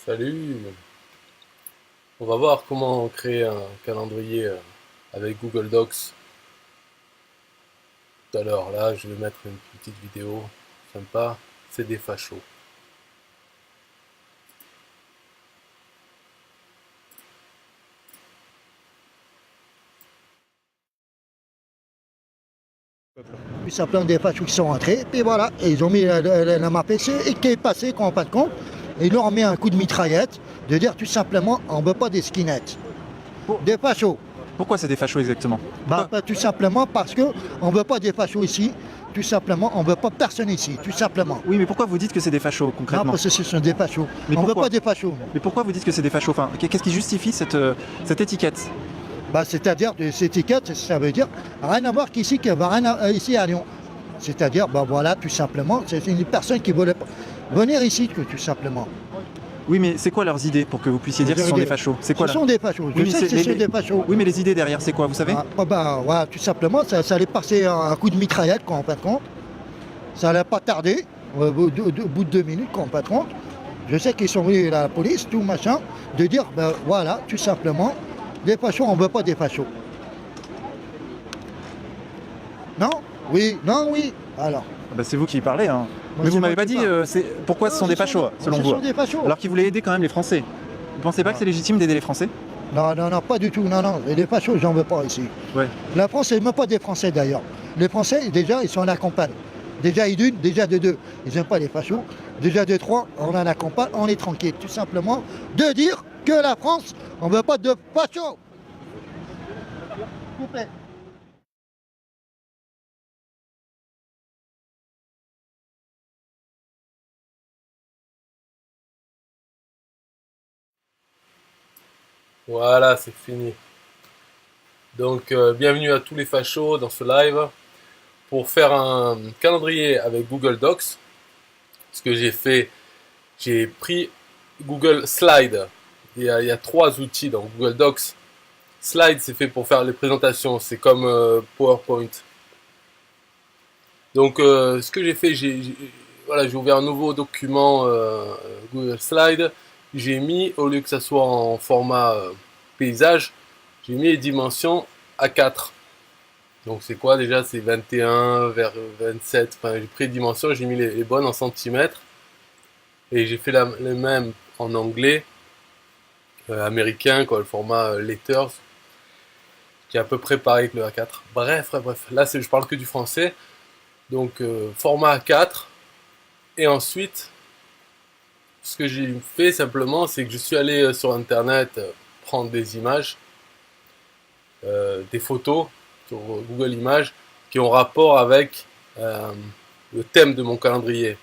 Salut! On va voir comment créer un calendrier avec Google Docs tout à l'heure. Là, je vais mettre une petite vidéo sympa. C'est des fachos. Puis ça plein des fachos qui sont rentrés, puis voilà, et ils ont mis la map PC et qui est passé, qu'on ne rend pas de compte, et ils leur ont mis un coup de mitraillette, de dire tout simplement, on ne veut pas des skinettes. Pour- Des fachos. Pourquoi c'est des fachos exactement? Tout simplement parce qu'on ne veut pas des fachos ici, tout simplement, on ne veut pas personne ici, tout simplement. Oui, mais pourquoi vous dites que c'est des fachos Non, concrètement? parce que ce sont des fachos. Mais On ne veut pourquoi pas des fachos. Mais pourquoi vous dites que c'est des fachos? Enfin, qu'est-ce qui justifie cette étiquette? C'est-à-dire, cette étiquette, ça veut dire rien à voir qu'ici, qu'il n'y a rien ici à Lyon. C'est-à-dire, voilà, tout simplement, c'est une personne qui voulait venir ici, tout simplement. Oui, mais c'est quoi leurs idées pour que vous puissiez dire que ce sont des fachos? C'est quoi Ce là? sont des fachos. Oui, Je sais mais que ce sont des fachos. Oui, mais les idées derrière, c'est quoi, vous savez? Voilà, tout simplement, ça allait passer un coup de mitraillette, quoi, en fin de compte. Ça allait pas tarder, au bout de 2 minutes, quoi, en fin de compte. Je sais qu'ils sont venus à la police, tout machin, de dire, voilà, tout simplement, des fachos, on ne veut pas des fachos. Non? Oui, non, oui. Alors. Ah bah, c'est vous qui parlez, hein. Moi, Mais c'est vous m'avez moi pas qui dit parle. pourquoi ce sont des fachos, selon Ce vous? sont des fachos. Alors qu'ils voulaient aider quand même les Français. Vous pensez pas que c'est légitime d'aider les Français? Non, non, non, pas du tout. Non, non, et les fachos, j'en veux pas ici. Ouais. La France, c'est même pas des Français d'ailleurs. Les Français, déjà, ils sont en la campagne. Déjà, d'une, déjà de deux. Ils n'aiment pas les fachos. Déjà de trois, on en la campagne, on est tranquille. Tout simplement de dire que la France, on veut pas de fachos. S'il vous plaît. Voilà, c'est fini. Donc, bienvenue à tous les fachos dans ce live pour faire un calendrier avec Google Docs. Ce que j'ai fait, j'ai pris Google Slide. Il y a trois outils dans Google Docs. Slide, c'est fait pour faire les présentations. C'est comme PowerPoint. Donc, ce que j'ai fait, voilà, j'ai ouvert un nouveau document Google Slide. J'ai mis, au lieu que ça soit en format paysage, j'ai mis les dimensions à 4. Donc, c'est quoi déjà? C'est 21 vers 27. Enfin, j'ai pris les dimensions, j'ai mis les bonnes en centimètres. Et j'ai fait les mêmes en anglais, américain, quoi, le format letters, qui est à peu près pareil que le A4. Bref. Là, je parle que du français. Donc, format A4. Et ensuite, ce que j'ai fait simplement, c'est que je suis allé sur Internet prendre des images, des photos sur Google Images qui ont rapport avec le thème de mon calendrier.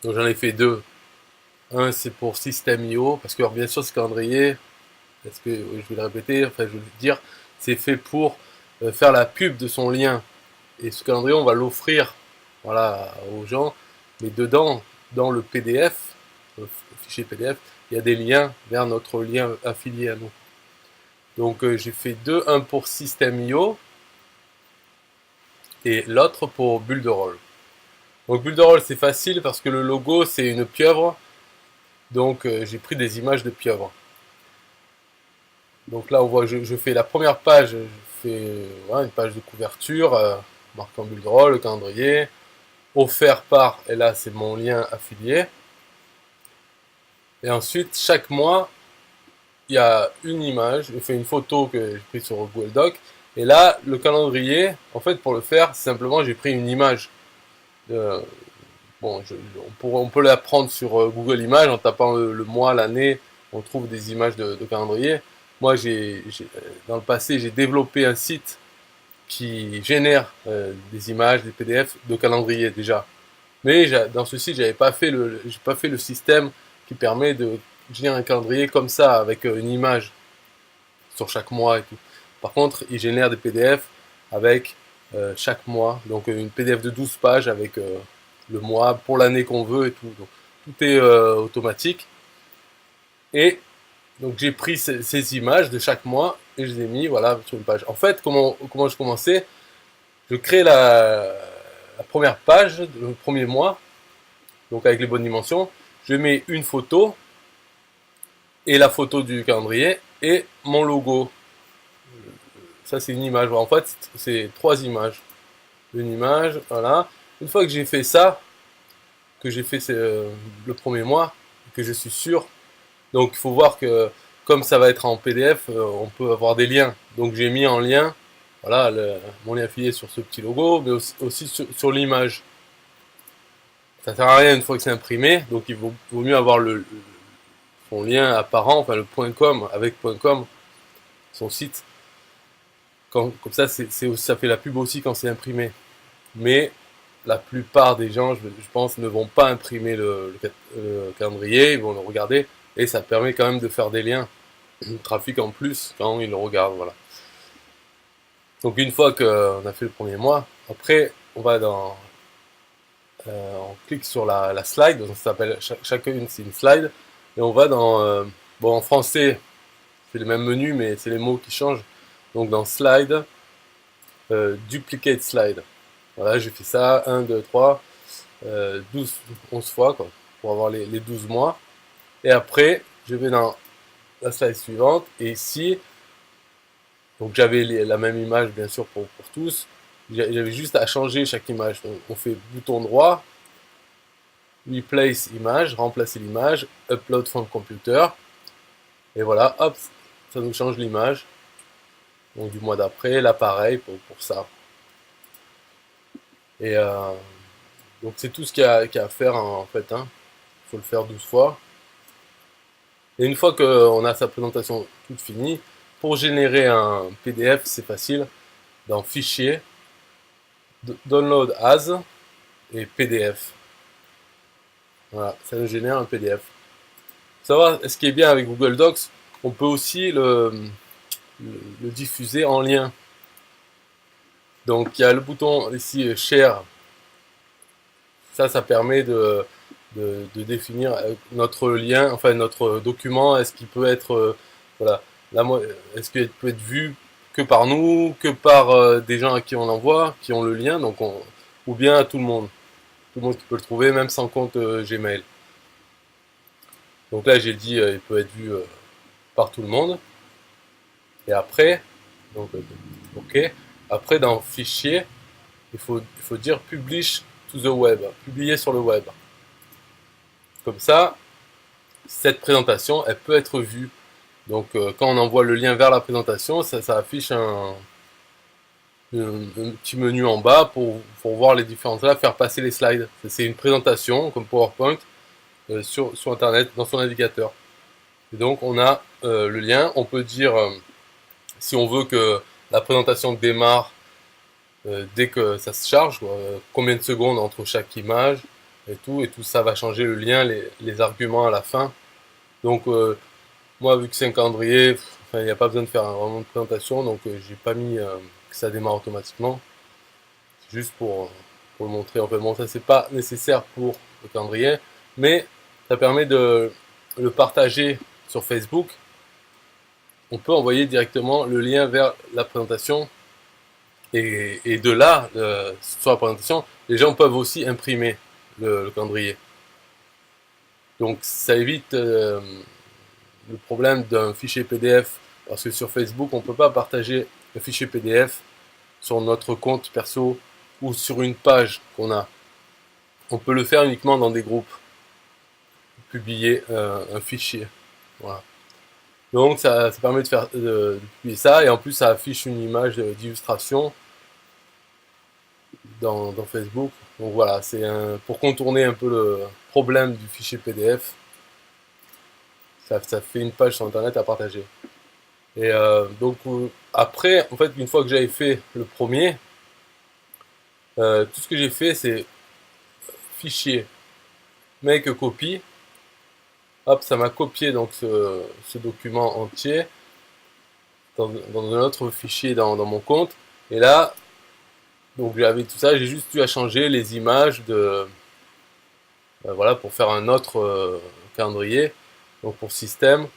Donc j'en ai fait deux. Un, c'est pour System.io, parce que alors, bien sûr, ce calendrier, parce que je vais le répéter, enfin je vais le dire, c'est fait pour faire la pub de son lien. Et ce calendrier, on va l'offrir, voilà, aux gens. Mais dedans, dans le PDF, le fichier PDF, il y a des liens vers notre lien affilié à nous. Donc j'ai fait deux, un pour System.io et l'autre pour Builderall. Donc Builderall, c'est facile parce que le logo, c'est une pieuvre. Donc j'ai pris des images de pieuvres. Donc là, on voit, je fais la première page, je fais voilà, une page de couverture, marquant Builderall, le calendrier, offert par, et là c'est mon lien affilié. Et ensuite, chaque mois, il y a une image, je fais une photo que j'ai prise sur Google Doc. Et là, le calendrier, en fait, pour le faire, simplement, j'ai pris une image. Bon, on peut la prendre sur Google Images en tapant le mois, l'année, on trouve des images de calendrier. Moi, dans le passé, j'ai développé un site qui génère des images, des PDF de calendrier déjà. Mais dans ce site, j'ai pas fait le système qui permet de générer un calendrier comme ça, avec une image sur chaque mois et tout. Par contre, il génère des PDF avec chaque mois, donc une PDF de 12 pages avec le mois pour l'année qu'on veut et tout. Donc, tout est automatique. Et donc j'ai pris ces images de chaque mois et je les ai mis voilà, sur une page. En fait, comment je commençais? Je crée la première page, le premier mois, donc avec les bonnes dimensions. Je mets une photo et la photo du calendrier et mon logo. Ça c'est une image. En fait, c'est 3 images. Une image, voilà. Une fois que j'ai fait ça, que j'ai fait le premier mois, que je suis sûr, donc il faut voir que comme ça va être en PDF, on peut avoir des liens. Donc j'ai mis en lien, voilà, mon lien affilié sur ce petit logo, mais aussi sur l'image. Ça sert à rien une fois que c'est imprimé, donc il vaut mieux avoir son lien apparent, enfin le .com avec .com, son site. Comme ça, ça fait la pub aussi quand c'est imprimé. Mais la plupart des gens, je pense, ne vont pas imprimer le calendrier, ils vont le regarder, et ça permet quand même de faire des liens, trafic en plus quand ils le regardent, voilà. Donc une fois qu'on a fait le premier mois, après on va on clique sur la slide, donc ça s'appelle chacune c'est une slide, et on va bon en français c'est le même menu mais c'est les mots qui changent, donc dans slide, duplicate slide. Voilà, j'ai fait ça 1, 2, 3, 12, 11 fois quoi, pour avoir les 12 mois. Et après, je vais dans la slide suivante. Et ici, donc j'avais la même image bien sûr pour tous. J'avais juste à changer chaque image. Donc on fait bouton droit, replace image, remplacer l'image, upload from computer. Et voilà, hop, ça nous change l'image. Donc du mois d'après, là pareil pour ça. Et donc c'est tout ce qu'il y a à faire en fait. Il faut le faire 12 fois. Et une fois qu'on a sa présentation toute finie, pour générer un PDF, c'est facile. Dans Fichier, Download as et PDF. Voilà, ça nous génère un PDF. Faut savoir, ce qui est bien avec Google Docs, on peut aussi le diffuser en lien. Donc il y a le bouton ici Share. Ça permet de définir notre lien, enfin notre document. Est-ce qu'il peut être, voilà, là, est-ce qu'il peut être vu que par nous, que par des gens à qui on l'envoie, qui ont le lien, donc ou bien à tout le monde qui peut le trouver, même sans compte Gmail. Donc là j'ai dit il peut être vu par tout le monde. Et après, donc ok. Après dans Fichier, il faut dire Publish to the web, publier sur le web. Comme ça, cette présentation, elle peut être vue. Donc quand on envoie le lien vers la présentation, ça affiche un petit menu en bas pour voir les différentes là, faire passer les slides. C'est une présentation comme PowerPoint sur Internet, dans son navigateur. Et donc on a le lien, on peut dire si on veut que la présentation démarre dès que ça se charge, combien de secondes entre chaque image, et tout ça va changer le lien, les arguments à la fin. Donc moi vu que c'est un calendrier, il n'y a pas besoin de faire vraiment de présentation, donc j'ai pas mis que ça démarre automatiquement. C'est juste pour le montrer. En fait, bon, ça c'est pas nécessaire pour le calendrier, mais ça permet de le partager sur Facebook. On peut envoyer directement le lien vers la présentation et de là, sur la présentation, les gens peuvent aussi imprimer le calendrier. Donc ça évite le problème d'un fichier PDF, parce que sur Facebook, on ne peut pas partager un fichier PDF sur notre compte perso ou sur une page qu'on a. On peut le faire uniquement dans des groupes, publier un fichier. Voilà. Donc ça permet de publier ça, et en plus ça affiche une image d'illustration dans Facebook. Donc voilà, c'est pour contourner un peu le problème du fichier PDF. Ça fait une page sur internet à partager. Et donc après, en fait, une fois que j'avais fait le premier, tout ce que j'ai fait, c'est fichier, make a copy. Hop, ça m'a copié donc ce document entier dans un autre fichier dans mon compte. Et là, donc j'avais tout ça, j'ai juste eu à changer les images voilà, pour faire un autre calendrier. Donc pour système,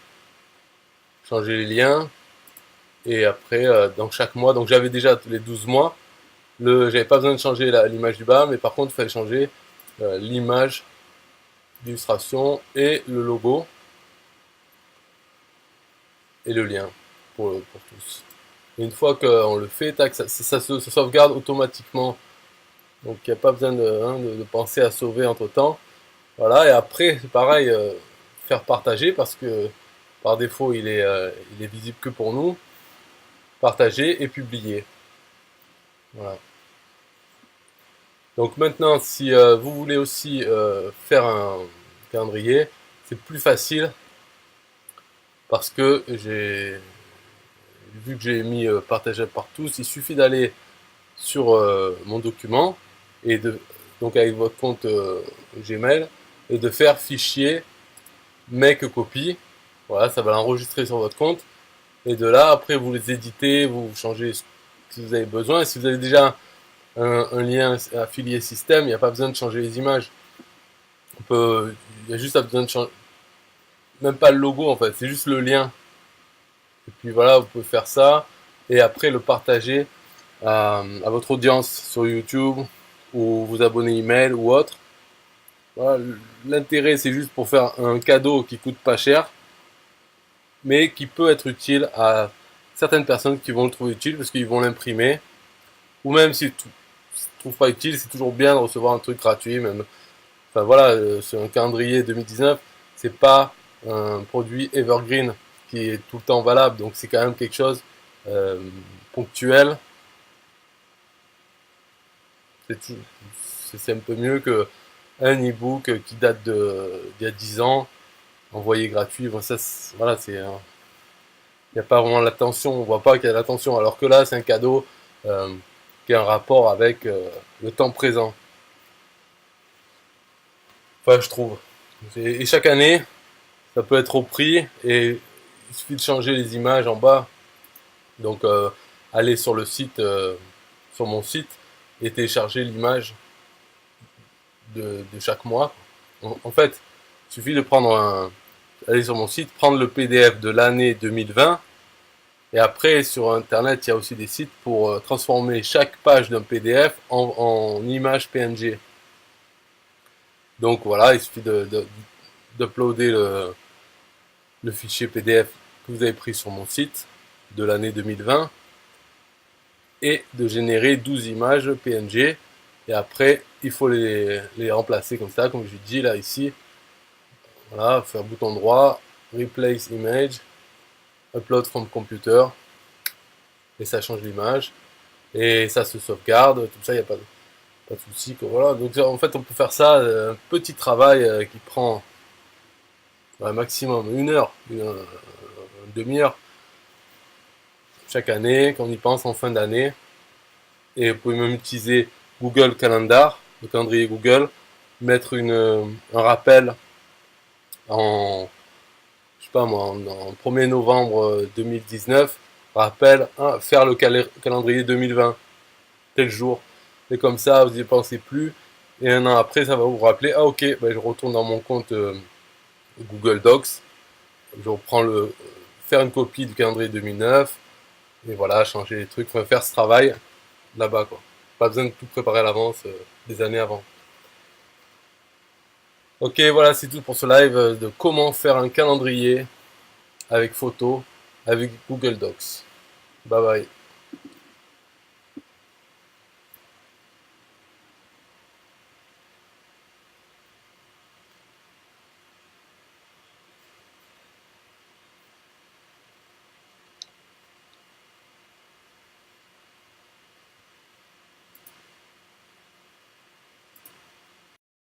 changer les liens. Et après, dans chaque mois, donc j'avais déjà les 12 mois. J'avais pas besoin de changer l'image du bas, mais par contre, il fallait changer l'image d'illustration et le logo. et le lien pour tous. Et une fois qu'on le fait, tac, ça se sauvegarde automatiquement. Donc il n'y a pas besoin de penser à sauver entre temps. Voilà, et après, c'est pareil, faire partager parce que par défaut il est visible que pour nous. Partager et publier. Voilà. Donc maintenant, si vous voulez aussi faire un calendrier, c'est plus facile parce que vu que j'ai mis partager par tous, il suffit d'aller sur mon document et donc avec votre compte Gmail et de faire fichier make copy. Voilà, ça va l'enregistrer sur votre compte et de là après vous les éditez, vous changez ce que vous avez besoin. Et si vous avez déjà un lien affilié système, il n'y a pas besoin de changer les images. Il y a juste besoin de changer, même pas le logo en fait, c'est juste le lien. Et puis voilà, vous pouvez faire ça et après le partager à votre audience sur YouTube ou vos abonnés email ou autre. Voilà, l'intérêt c'est juste pour faire un cadeau qui coûte pas cher, mais qui peut être utile à certaines personnes qui vont le trouver utile parce qu'ils vont l'imprimer. Ou même s'ils ne trouvent pas utile, c'est toujours bien de recevoir un truc gratuit. Même. Enfin voilà, c'est un calendrier 2019, c'est pas un produit evergreen qui est tout le temps valable, donc c'est quand même quelque chose ponctuel. C'est un peu mieux que un e-book qui date d'il y a 10 ans, envoyé gratuit. Bon, ça, voilà, il n'y a pas vraiment l'attention, on voit pas qu'il y a l'attention, alors que là, c'est un cadeau qui a un rapport avec le temps présent. Enfin, je trouve. Et chaque année, ça peut être au prix et il suffit de changer les images en bas. Donc, aller sur le site, sur mon site, et télécharger l'image de chaque mois. En fait, il suffit de aller sur mon site, prendre le PDF de l'année 2020. Et après, sur Internet, il y a aussi des sites pour transformer chaque page d'un PDF en image PNG. Donc voilà, il suffit d'uploader le fichier PDF que vous avez pris sur mon site de l'année 2020 et de générer 12 images PNG. Et après, il faut les remplacer comme ça, comme je dis là ici. Voilà, faire bouton droit, Replace Image, Upload from Computer. Et ça change l'image. Et ça se sauvegarde, tout ça, il n'y a pas de souci. Voilà. Donc en fait, on peut faire ça, un petit travail qui prend maximum une heure, une demi-heure chaque année, quand on y pense en fin d'année. Et vous pouvez même utiliser Google Calendar, le calendrier Google, mettre un rappel en, je sais pas moi, en 1er novembre 2019, rappel, faire le calendrier 2020, tel jour. Et comme ça, vous n'y pensez plus. Et un an après, ça va vous rappeler, ah ok, ben, je retourne dans mon compte Google Docs, je reprends faire une copie du calendrier 2009, et voilà, changer les trucs, faire ce travail là-bas, quoi. Pas besoin de tout préparer à l'avance, des années avant. Ok, voilà, c'est tout pour ce live de comment faire un calendrier avec photo avec Google Docs. Bye bye.